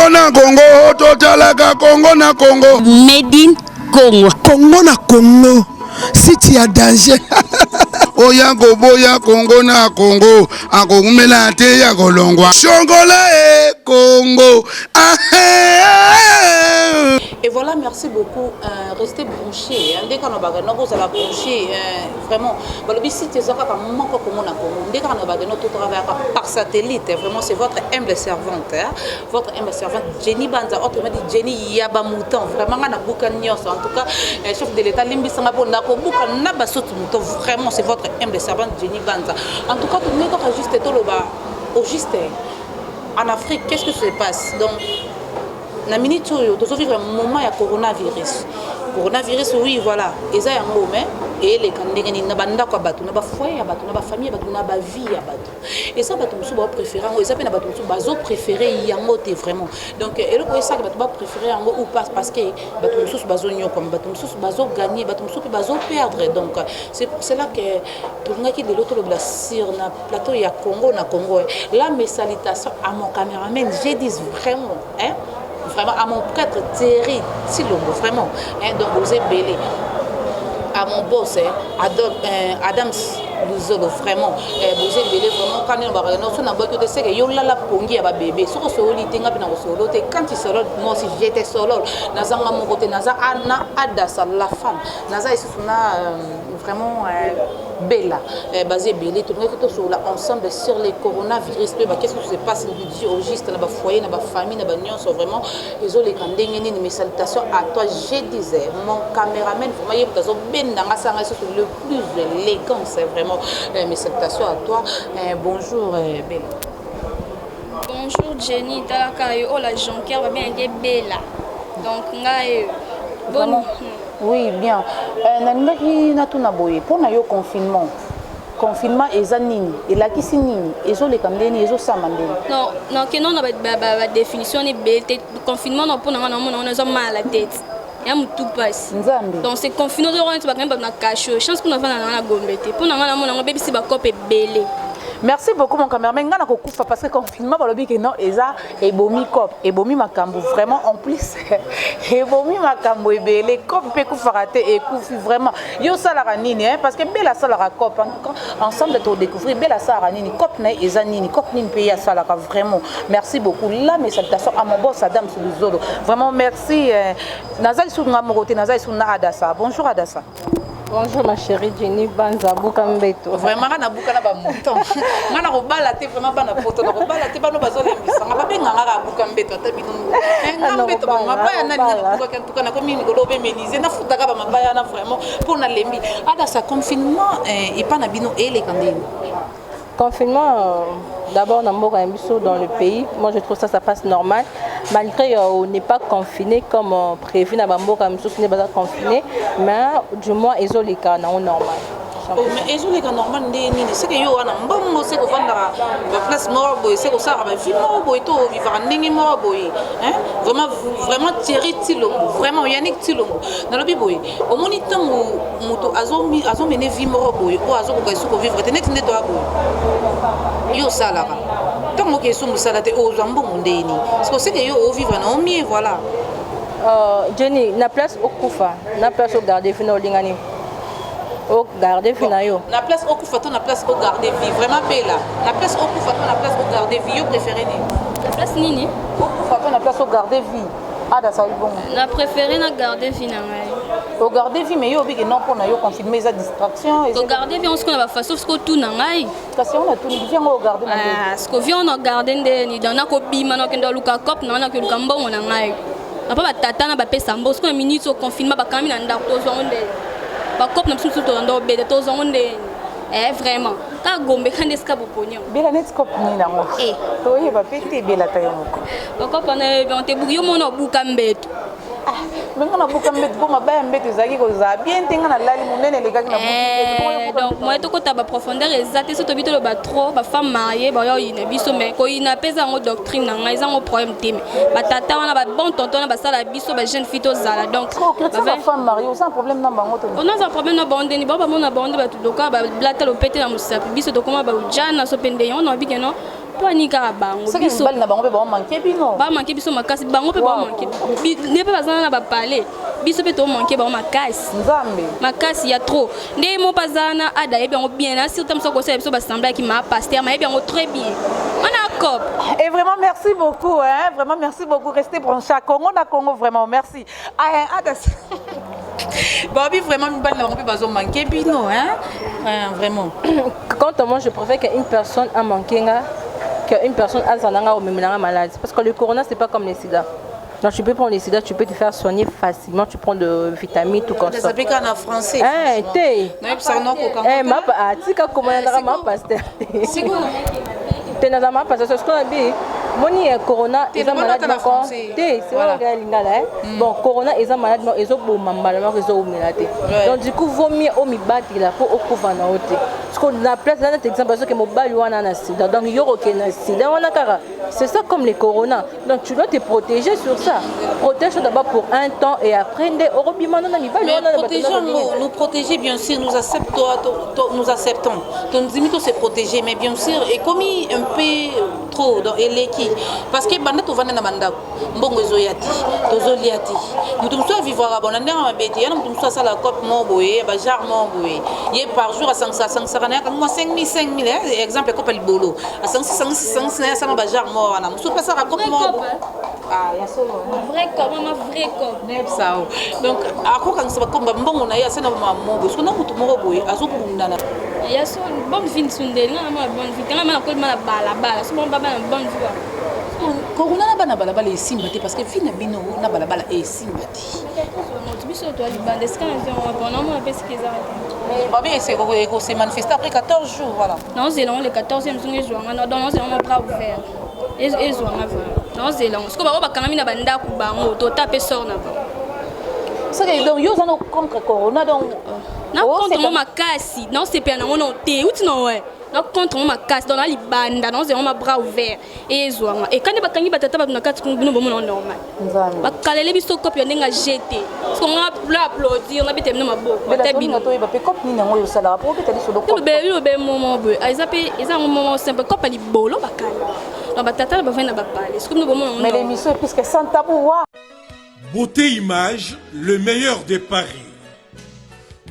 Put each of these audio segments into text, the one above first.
Congo na Congo, totalaka Congo na Congo. Made in Congo. Congo na Congo. Si tu as danger. Oya boya Congo na Congo. Akomela te ya kolongwa. Chongola e Congo. Et voilà, merci beaucoup. Restez branchés. Dès qu'on a bagano, vous allez brancher. Vraiment. Si tu es tout travail par satellite. Vraiment, c'est votre humble servante. Votre humble servante, Jenny Banza. Autrement dit, Jenny Yabamoutan. Vraiment, on a beaucoup de en tout cas, chef de l'État, Limbi Sangapon, vraiment, c'est votre humble servante, Jenny Banza. En tout cas, tout le monde a juste été au juste. En Afrique, qu'est-ce que se passe? Donc, na minute où tu vivre un moment il y a coronavirus oui voilà et ça y a un moment et les candidats na banda kwa batu na ba foyer ya batu na ba famille batu na ba vie ya batu et ça batu musu ba préférer et ça pe na batu musu bazo préférer yango te vraiment donc et le ko ça batu ba préférer yango ou pas parce que batu musu bazo nyo comme batu musu bazo gagner batu musu bazo perdre donc c'est pour cela que pour nga qui de l'autre de la sur na plateau ya Congo na Congo là mes salutations à mon caméraman j'ai dit vraiment hein vraiment à mon prêtre Thierry Tilongo vraiment hein, donc vous êtes belé à mon boss Adams Luzolo vraiment vous êtes belé vraiment quand on va regarder on a beaucoup de que yo la pongi ya bébé so so li tenga pina ko solo te quand il solo moi aussi j'étais solo nazanga mon côté naza ana adasa la femme naza ici vraiment Bella, basé Bella, tout le monde sur là ensemble sur les coronavirus. Qu'est-ce que se passe au juste dans le foyer, dans la famille, dans la union, sont vraiment ils ont les candidats. Mes salutations à toi, je disais, mon caméraman, vous voyez, vous avez bien dans la salle, c'est le plus élégant, c'est vraiment mes salutations à toi. Bonjour Bella. Bonjour Jenny, Talakayo, oh la Jonquière va bien dire Bella. Donc bon. Oui, bien. Nanimaki natuna boye pour na yo confinement eza nini elakisi nini ezoleka ndeni ezosama ndeni non que non na ba définition ni belté confinement non pour na on a mal à la tête ya mutu passe nzambe donc c'est confinement de rendre ba quand même na cache chance pour na vana na gombete pour na mona bébé si ba copé belé. Merci beaucoup mon caméraman ngana ko kufa parce que confinement balobi que non eza ebomi cop ebomi makambo vraiment en plus ebomi makambo ebele cop pe kufa raté et kufi vraiment yo sala nini hein parce que bela sala cop en tout cas ensemble de découvrir bela sala nini cop na eza nini cop nini pe ya sala vraiment merci beaucoup là mes salutations à mon boss Adam Suluzolo vraiment merci nazali sou ngamokote nazali sou na Adassa bonjour Adassa. Bonjour ma chérie Jenny Banza Bukambeto. Vraiment na buka na ba mouton. Ngana ko bala te vraiment bana poto na ko bala te bano bazo lembisa. Ngaba be nganga Bukambeto ta bino. Ngambeto ba mabaya na ni buka kantuka na ko mini ko lobe menize na futa ka ba mabaya na vraiment pour na lembi. Ada sa confinement et pas na bino et les candidats. Confinement, d'abord dans le pays, moi je trouve ça passe normal. Malgré on n'est pas confiné comme prévu, on n'est pas confiné, mais du moins ils ont les cas normal. Mais ils ont les cas normal, c'est que yo ana mbongo c'est ko vanda place mort boy c'est ko ça ba vie mort boy to vivre ndenge mort boy hein vraiment Thierry Tilongo vraiment Yannick Tilongo dans le biboy au moniteur moto azo mener vie mort boy ou azo ko vivre net net doa boy yo sala tant que so musala te o zambo ndeni c'est que yo o vivre na mieux voilà Jenny na place au Koufa na place au garder fino lingani au garder finayo la place au Koufato na place au garder vie vraiment bella la place au Koufato na place au garder vie yo préféré ni la place nini au Koufato na place au garder vie ada ça bon la préféré na garder vie na ngai au garder vie mais yo bi que non pour na yo confirmer sa distraction au garder vie on se qu'on va faire sauf ce que tout na ngai parce qu'on a tout vient au garder ah ce que vient on garder ndeni dans na ko bima na kendo luka cop na ko luka mbongo na ngai apa ba tata na ba pesa mbo ce qu'on minute au confinement ba kamina ndako to zonde ba cop na msusu to ndo bede to zonde vraiment ka gombe kande ska boponyo bela net cop ni na mo to ye ba pete bela tayo moko ba cop na on te buyo mona buka mbeto menga na buka mbeto ko mabaya mbeto zaki ko za bien tenga na lali munene le kaki na buka donc moi to ko ta ba profondeur exacte so to bito le ba trop ba femme mariée ba yo ina biso mais ko ina pesa ngo doctrine na ngai za ngo problème teme ba tata wana ba bon tonton na ba sala biso ba jeune fille to zala donc ba femme mariée sans problème na bango to on a un problème na bande ni ba mona bande ba to doka ba blata lo pété na musapi biso to koma ba ujana so pende on a bi que non po ani kaka bango biso bali na bango pe ba manquer bino ba manquer biso makasi bango pe ba manquer ne pe bazana na ba parler biso pe to manquer ba makasi nzambe makasi ya trop ndé mo bazana ada et bien bien là surtout so ko se biso ba sembler qui m'a pasteur mais bien très bien on a cop et vraiment merci beaucoup hein vraiment merci beaucoup restez branchés à Congo na Congo vraiment merci ada Bobby vraiment mi bali na bango pe bazo manquer bino hein vraiment quand moi je préfère qu'une personne a manqué qu'une personne a zananga ou même malade parce que le corona c'est pas comme les sida. Donc tu peux prendre les sida, tu peux te faire soigner facilement, tu prends de vitamines tout comme ça. Ça s'appelle en français. Eh, t'es. Eh, ma tika comment on ma pasteur. C'est quoi? T'es dans ma pasteur, c'est ce qu'on a dit. Moni corona ils ont malade encore c'est voilà bon corona ils ont malade ils ont beau maman ils ont humilité donc du coup vaut mieux au mi battre là pour au couvrir na hôte parce qu'on a place là notre exemple parce que mon bal wana na sida donc yoro ke na sida wana kara c'est ça comme les corona donc tu dois te protéger sur ça protège d'abord pour un temps et après au robiment na mi bal wana nous protéger bien sûr nous acceptons donc limite se protéger mais bien sûr et comme un peu trop dans l'équipe parce que banda to vanda na mandako mbongo ezoyati tozoliati mutu mso vivre à bonanda ma beti yana mutu mso sala cop mo boye ba jar mo boye ye par jour à 500 kana moi 5000 exemple cop el bolo à 500 ça ba jar mo wana mso pas ça cop mo ah ya solo vrai cop ma vrai cop neb sao donc ako kan sa cop mbongo na ya sana ma mo boye na mutu mo boye azokunda na ya so bonne vie sunde na ma bonne vie kana ma ko ma bala so bon baba bonne vie corona na bana balabala esimba te parce que vie na bino na balabala esimba te biso to libande est-ce qu'on a on appelle ce qu'ils mais ba bien c'est qu'on s'est manifesté après 14 jours voilà non c'est long le 14e jour ils ont dans c'est on bras ouvert ils ont non c'est long parce que ba kana mina banda ku bango to taper sort na ba c'est donc yo zano contre corona donc na contre makasi non c'est pas non té ou non ouais donc contre ma casse dans la libanda non c'est on bras ouvert et zoanga et quand ba kangi batata ba nakati kumbino bomo normal ba kalele biso copie ndinga jeter parce qu'on a applaudir on a bité na maboko tabino to ba pe copie ni ngo yo sala pour que tali sur le copie be moment be ils ont un moment simple copie li bolo ba kala ba tata ba vena ba parler ce que nous bomo mais l'émission est plus que sans tabou. Beauté Image, le meilleur de Paris,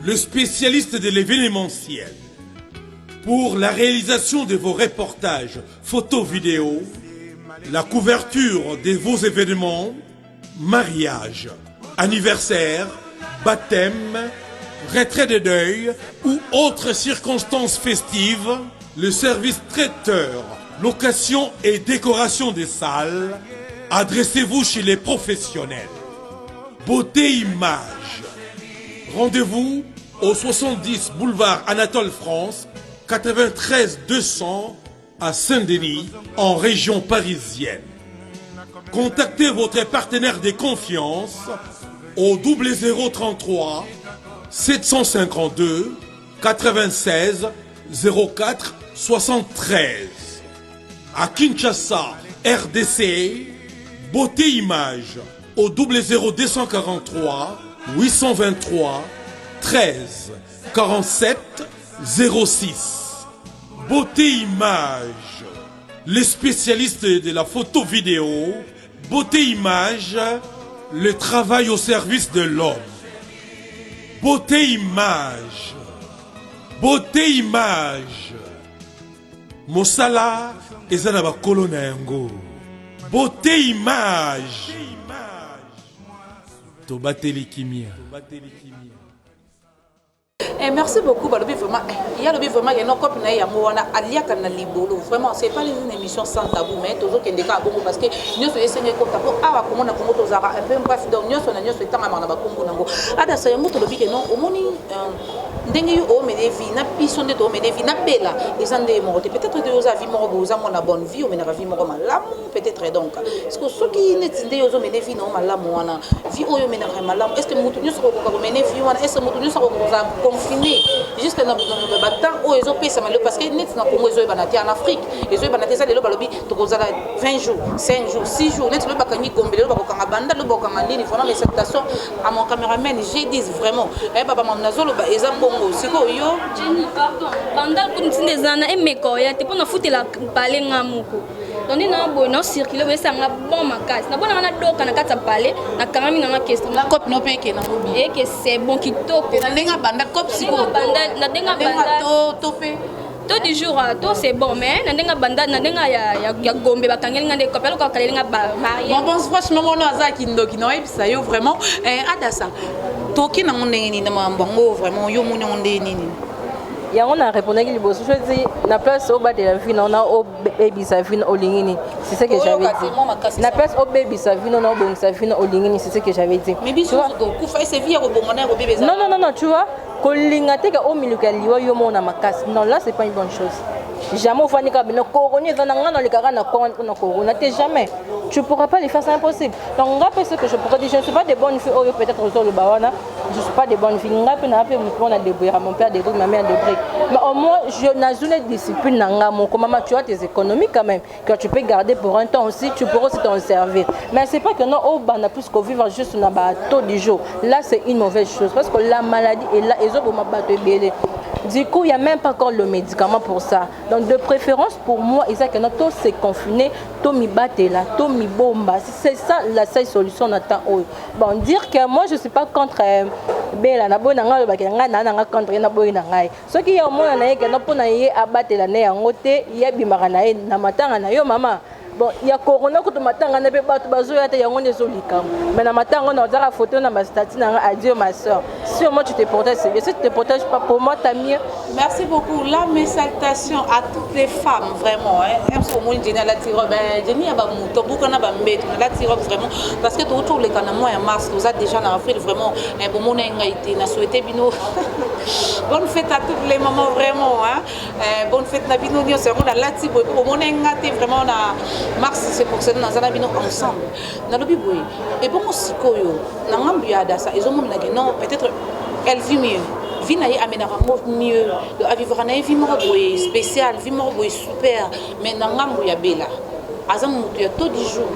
le spécialiste de l'événementiel. Pour la réalisation de vos reportages, photos, vidéos, la couverture de vos événements, mariage, anniversaire, baptême, retrait de deuil ou autres circonstances festives, le service traiteur, location et décoration des salles, adressez-vous chez les professionnels. Beauté Image. Rendez-vous au 70 boulevard Anatole France, 93 200 à Saint-Denis, en région parisienne. Contactez votre partenaire de confiance au 0033 752 96 04 73. À Kinshasa, RDC, Beauté Image au 00243 823 13 47 06. Beauté Image, les spécialistes de la photo vidéo. Beauté Image, le travail au service de l'homme. Beauté Image, Beauté Image. Mosala ezana ba kolona yango. Beauté Image. Tobateli kimia. Merci beaucoup. Vraiment, il y a le vraiment, il y a nos copines, il y a Moana, Alia Kanalibolo. Vraiment, c'est pas une émission sans tabou, mais toujours qu'il y a des cas parce que nous sommes essayés de faire ah, comment on a commencé à un peu bref, donc nous sommes essayés de faire un peu ada ça y est, nous le bique non, au moni, dengue au medevi, na pisson de au medevi, na bella, les andés morts. Peut-être que vous avez mort, vous avez une bonne vie, ou mais la vie mort malam, peut-être donc. Parce que ceux qui n'étaient pas au medevi non malam, wana vie au medevi malam. Est-ce que nous sommes au medevi wana, est-ce que nous sommes confinés? jusqu'à temps où ils ont payé ça parce que net na Congo ils ont banaté en Afrique ils ont banaté ça les lobby to kozala 20 jours 5 jours 6 jours net le bakangi gombe le bakanga banda le bakanga ndini vraiment mes salutations à mon caméraman j'ai dit vraiment baba mamnazolo ba eza bongo siko yo Jenny pardon banda comme tindezana emeko ya te pona futela pale ngamuko donc na bono circuler we sanga bon makasi na bona na doka na kata pale na kangami na question na cop no peke na mobi et que c'est bon qui top na lenga banda cop siko banda na denga banda to pe tout du jour tout c'est bon mais na denga banda na denga ya gombe bakangeli ngande ko pelo ko kalenga ba marié bon franchement mon azaki ndoki no ebisa yo vraiment adasa toki na ndenge ni na mbango vraiment yo moni ndenge nini yango na répondaki liboso je dis na place au bas de la vie on a au baby sa vie au lingini c'est ce que j'avais dit na place au baby sa vie on a au bon sa vie au lingini c'est ce que j'avais dit mais biso ko kufa ese vie ko bongana ko bébé non tu vois kolinga te ka au milieu liwa yo mona makasi non là c'est pas une bonne chose jamais au fani ka bino corona dans ngana le kaka na corona t'es jamais tu pourras pas les faire, c'est impossible. Donc rappelle ce que je pourrais dire, je ne suis pas des bonnes filles peut-être sur le bawana, je suis pas des bonnes filles. On a débrouillé, mon père débrouille, ma mère débrouille. Mais au moins je n'ai une discipline nangamo comme maman tu as tes économies quand même que tu peux garder pour un temps aussi, tu pourras aussi t'en servir. Mais c'est pas que non au bana plus qu'on vivre juste sur un bateau du jour. Là c'est une mauvaise chose parce que la maladie est là et ils ont ma bateau belé. Du coup, il n'y a même pas encore le médicament pour ça. Donc, de préférence, pour moi, il que tout c'est confiné, tout mi batte là, tout mi bomba. C'est ça la seule solution. Bon, dire que moi, je ne suis pas contre Bela, na bona nga ba kenga na nga contre na boy na ngai. Ce qui est au moins na yeke na pona ye abattre la ne yango te, ye bimaka na ye na matanga na yo mama. Bon, il y a corona ko to matanga na be batu bazo ya te yango nezo likam. Mais na matanga na zara photo na ma statut na adieu ma soeur. Si moi tu te protèges, si tu te protèges pas pour moi t'as mieux. Merci beaucoup. Là mes salutations à toutes les femmes vraiment hein. Même si au moins Jenny la tire ben Jenny a ba muto buka na ba mbeto la tire vraiment parce que tout les kana mois en mars vous êtes déjà en avril vraiment un bon moment ngaité na souhaité bino. Bonne fête à toutes les mamans vraiment hein. Bonne fête na bino nyo c'est vraiment la tire au moment ngaté vraiment na mars c'est pour ça que nous allons ensemble dans le biboui et bon aussi koyo na ngambu ya dasa ils ont na non peut-être elle vit mieux vie na amenera mieux de vivre na vie mo boy spécial vie mo boy super mais na ngambu ya bela azam mutu ya tout du jour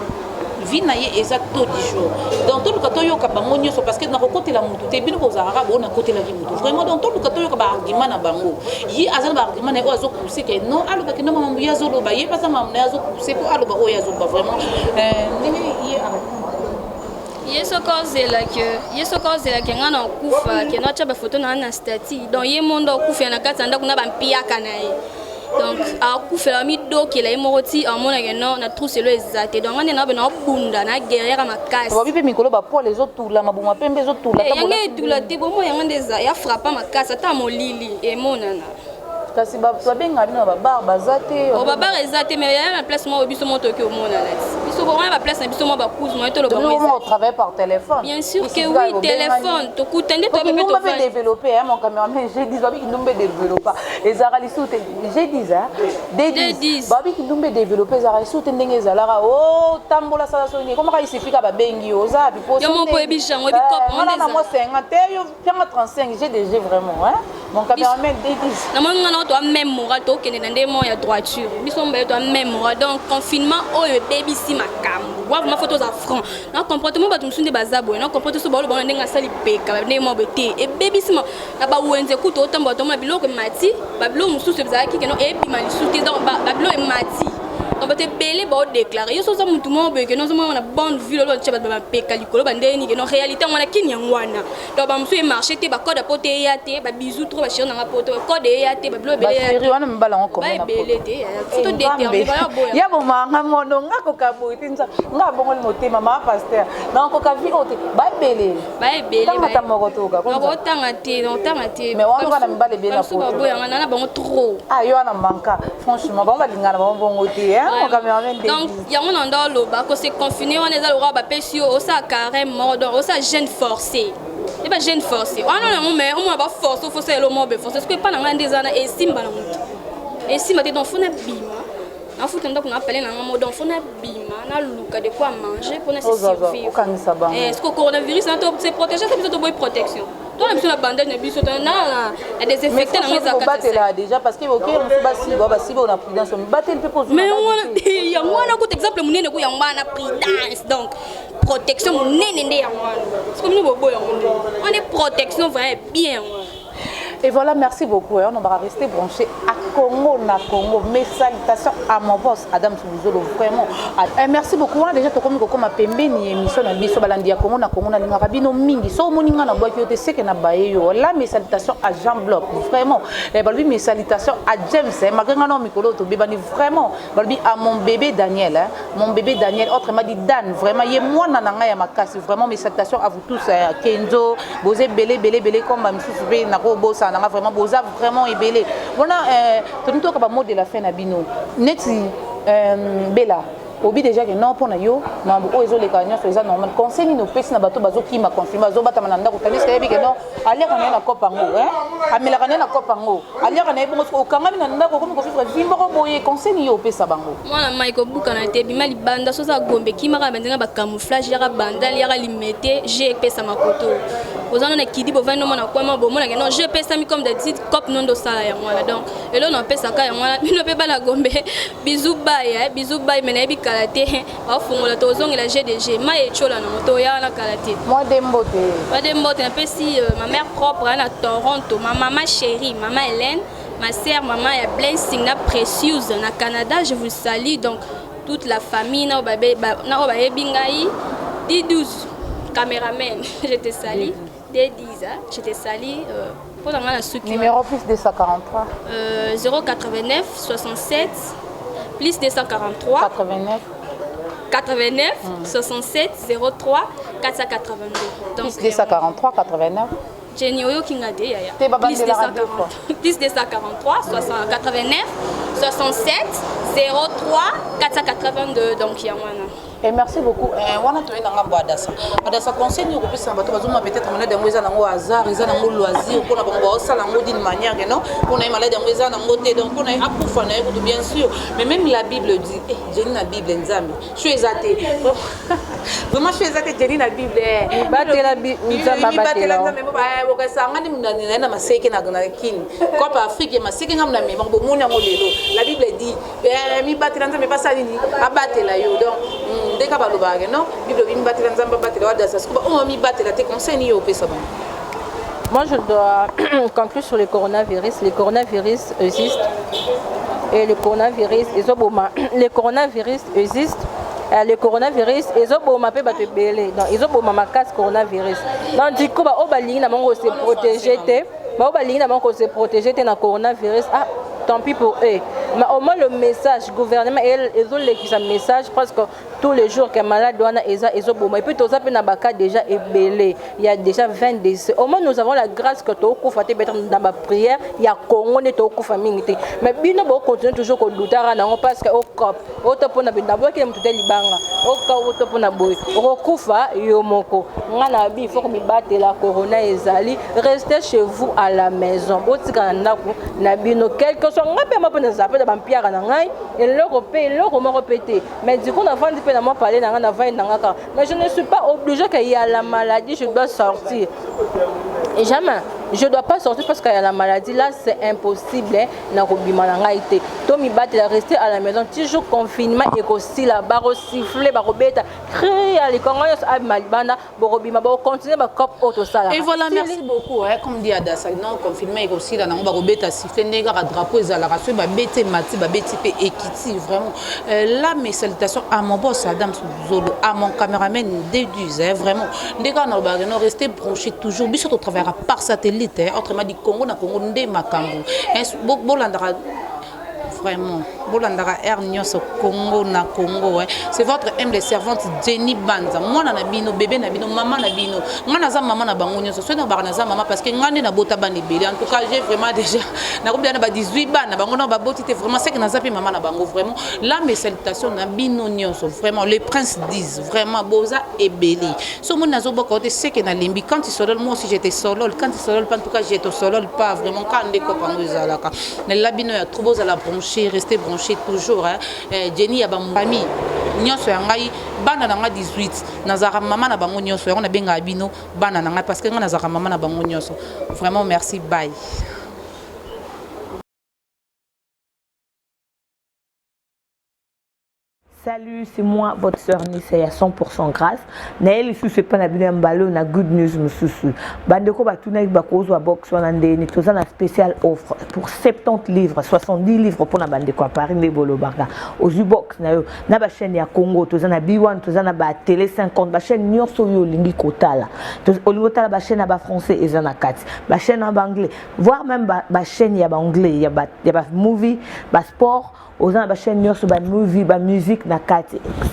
vie na ye exact tout du jour dans tout le cas toyo ka bango nyoso parce que na côté la mutu te bino ko zara bo na côté la vie mutu vraiment dans tout le cas toyo ka ba argument na bango yi azal ba argument na ozo pousser que non alo ba que non mamu ya zolo ba ye pas ça mamu ya zo pousser pour alo ba o ya zo ba vraiment ndenge yi yeso cause la que ngana kufa que na chaba photo na statut donc ye mondo kufa na kata ndako na ba mpia kana ye donc a kufela mi do ke la imoroti en mona que non na trousse le exact donc on est na bena bunda na guerrière makasi ba bipe mikolo ba pour les autres tout là mabuma pembe les autres tout là ta bonne tout là te bon mo yanga ndeza ya frappa makasi ata molili e monana kasi ba benga bino ba bar bazate o ba bar ezate mais ya na place mo biso moto ke monana biso bon ba place na biso mo ba cause mo to le ba mo on travaille par téléphone bien sûr que oui téléphone to kutende to be to va développer hein mon caméraman j'ai dit babi ndombe développer ezara lisute j'ai dit ça des babi ndombe développer ezara lisute ndenge ezalaka o tambola sala soni comment ka isifika ba bengi oza bi poste yo mo po ebisha ngo bi cop on est na mo 50 yo 35 GDG vraiment hein mon caméraman des 10 na mo ngana to même moral to kende na ndemo ya droiture biso mbe to même moral donc confinement oyo baby si makambo wa ma photos à franc na comportement ba tumsunde bazabo na comportement so ba lo ba ndenga sali peka ndemo bete e baby si na ba wenze kuto otambo to ma biloko mati ba biloko mususu bizaki keno e bi mali suti donc ba biloko mati donc te belé ba déclarer yo so za mutu mo be keno so mo na bonne vie lo tsheba ba peka likolo ba ndeni keno réalité ngwana kini ngwana donc ba musu e marché te ba code pote ya te ba bisou trop ba chirona poto code ya te ba biloko belé ya wana mbala ngoko ba belé te photo déterminé ba boya ya bo manga mono ngako ka boitinza nga bongo motema ma pasteur na ko ka vi ote ba belé tanga tamoko toka ko tanga te mais wana kana mbale be na poto ba boya ngana na bango trop yo wana manka franchement ba balingana ba bongo te hein donc yango na ndo loba ko se confiner on eza lora ba pesio o sa carême mordon o sa jeune forcé et ba jeune forcé on a mo mais on ba force o forcer le mobe force parce que pas na ngande zana e simba na mutu e simba te donc fona bima na futa ndako na appeler na ngamo donc fona bima na luka de quoi manger pour na se survivre est-ce que coronavirus na to se protéger ça plutôt de bonne protection toi même sur la bandage na biso na désinfecté na ngeza battre là déjà parce que OK on se basi on a prudence on battre le peut mais il y a moi na ko exemple munene ko ya ngwana prudence donc protection munene ndé ya ngwana c'est comme nous bobo ya ngwana on est protection vraiment bien. Et voilà, merci beaucoup. On va rester branché à Congo, na Congo. Mes salutations à mon boss, Adam Souzolo, vraiment. Merci beaucoup. Déjà, tu comme ma pembe ni émission na biso balandi à Congo, na Congo, na Lingarabino mingi. So moninga na bois qui te sait que na baeyo. Là, mes salutations à Jean Bloch, vraiment. Et balbi mes salutations à James, malgré un nom Mikolo, to bébani vraiment. Balbi à mon bébé Daniel, mon bébé Daniel, autrement dit Dan, vraiment. Yé moi nananga ya makasi. Vraiment mes salutations à vous tous, Kenzo, Bosé belé comme ma monsieur na bossa. On a vraiment beau vraiment ébélé. Voilà, tout le temps mot de la fin nabino. Neti Bella. Obi déjà que non pour na yo, na bo ezo les gagnants sur les normal. Conseil ni no pesi na bato bazo ki ma confirme bazo bata mananda ko tanis kayebi que non. Aller on est na kopango, hein. Amela kana na kopango. Aller on est bon au kanga na ndako comme ko fifre vimbo ko boye conseil ni yo pesa bango. Moi na Michael Buka na te bima libanda so za gombe ki maka benzinga ba camouflage ya bandal ya limité, j'ai pesa makoto. Ozana na kidi bo vano na kwa mabo mona que non, j'ai pesa mi comme des petites cop non do sala ya moi donc. Et là on pesa ka ya moi, bino pe ba la gombe. Bisou bye menebi karaté au fond la tozong la GDG ma et chola na moto ya na karaté moi dembote na pesi ma mère propre na Toronto ma maman chérie maman Hélène ma sœur maman ya Blessing na Precious na Canada je vous salue donc toute la famille na babe na obaye bingai D12 caméraman je te salue D10 je te salue pour dans la sucre numéro plus 243 089 67 plus 243 89 67 03 482 donc plus 243 89 Jenny Oyo Kingade yaya plus 243 89 67 03 482 donc yamana. Et merci beaucoup. Wana to ena ngamba adasa conseil ni ko pesa bato bazuma peut-être malade yango eza nango hasard eza nango loisir pour na bango osala nango d'une manière que non pour na malade yango eza nango te donc pour na akufa na yeko bien sûr mais même la Bible dit Jenny na Bible nzambe je suis athée vraiment je suis athée Jenny na Bible batela nzamba batela bo ka sanga ni mnani na maseke na kini Coupe Afrique maseke ngamna me bango moni yango lelo la Bible dit mi batela nzambe pas salini abatela yo donc dès que baloba non Bible bi batela nzamba batela wadasa sikuba o mi batela te conseil ni yo pesa ba. Moi je dois conclure sur le coronavirus. Le coronavirus existe et le coronavirus le coronavirus existe. Le coronavirus ezoboma pe bato belé donc ezoboma makasi coronavirus donc du coup ba o balingi na bango se protéger te ba o balingi na bango se protéger te na coronavirus tant pis pour eux mais au moins le message gouvernement ils ont le message presque tous les jours que malade doana ezoboma et puis toza pe na baka déjà ébélé il y a déjà 20 décès au moins nous avons la grâce que to kufa te être dans ma prière il y a Congo ne to kufa mingi te mais bino bo continuer toujours ko lutara na parce que au cop au to pona binda bo ke mutute libanga au ka au to pona boy o kufa yo moko ngana bi faut que mi battre la corona ezali restez chez vous à la maison botika na ndako na bino quelque soit ngape ma pona zape da bampiara na ngai eloko moko pété mais du coup on a vendu pe na moi parler na ngana vendre ngaka mais je ne suis pas obligé qu'il y a la maladie je dois sortir et jamais je dois pas sortir parce qu'il y a la maladie là c'est impossible na kobima na ngai te to mi battre rester à la maison toujours confinement et aussi la barre siffler ba robeta crier à les congolais à malibana bo robima bo continuer ba cop auto sala. Et voilà merci beaucoup comme dit Adassa non confinement et aussi là na ba robeta siffler ndenge ka drapeau ezala raso ba bete mati ba beti pe ekiti vraiment là mes salutations à mon boss Adam Souzolo à mon caméraman D12 vraiment ndenge na ba non rester branché toujours biso au travers par satellite autrement dit Congo na Congo ndé makambo bolandara vraiment bolandara air nyonso Congo na Congo c'est votre humble servante Jenny Banza mwana na bino bébé na bino maman na bino ngana za maman na bango nyonso so na barana za maman parce que ngane na bota bani belé en tout cas j'ai vraiment déjà na ko na ba 18 bana bango na ba botité vraiment c'est que na zapi maman na bango vraiment là mes salutations na bino nyonso vraiment les princes disent vraiment boza et belé so mon nazo bokote c'est que na limbi quand il solo moi aussi j'étais solo quand il solo en tout cas j'étais solo pas vraiment quand ndeko pango zalaka na labino ya trop boza la brancher rester branché toujours Jenny a ba famille nyonso ya ngai bana na nga 18 nazaka mama na bango nyonso yango na benga bino bana na ngai parce que nga nazaka mama na bango nyonso. Vraiment merci, bye. Salut, c'est moi, votre sœur Nissa, à 100% grâce. Naël ici c'est pas na bien ballon na good news mususu. Bandeko batuna ba kozo a box wana ndeni toza na spécial offre pour 70 livres, 70 livres pour na bandeko à Paris ne bolo barga. Aux box na yo na ba chaîne ya Congo toza na B1 toza na ba télé 50 ba chaîne nyonso yo lingi kotala. Olingo tala ba chaîne ba français et na kati. Ba chaîne en anglais, voire même ba chaîne ya ba anglais, ya ba movie, ba sport. Aux gens, chaîne Nyos, movie, musique, na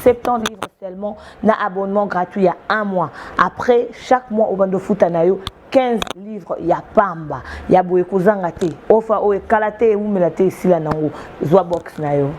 70 livres seulement, na abonnement gratuit il y a 1 mois. Après, chaque mois, au bando foot anayo 15 livres, il y a pamba, il y a boye kozangate, ofa oe kalate ou melate ici la nango, zoa box nayo.